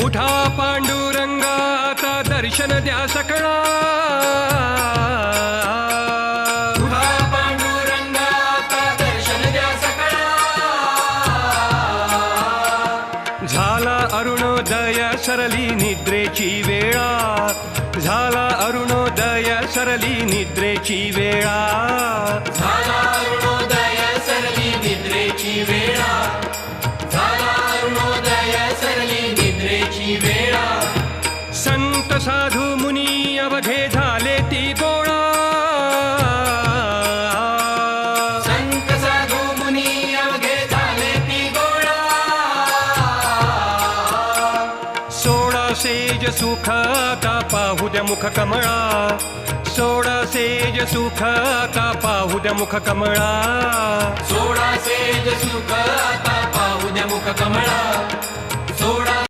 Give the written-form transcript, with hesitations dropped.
उठा पांडुरंगाचा दर्शन द्या सकळा, उठा पांडुरंगाचा दर्शन द्या सकळा. झाला अरुणोदय सरली निद्रेची वेळा, झाला अरुणोदय सरली निद्रेची वेळा. झाला अरुणोदय सरली निद्रेची वेळा, झाला अरुणोदय सरली निद्रेची वेळा. संत साधू मुनी अवघे झाले ती गोळा, संत साधू मुनी अवघे झाले ती गोळा. सोळा सेज सुख आता पाहू द्या मुख कमळा, सोळा सेज सुख आता पाहू द्या मुख कमळा. सोळा सेज सुख आता पाहू द्या मुख कमळा, सोळा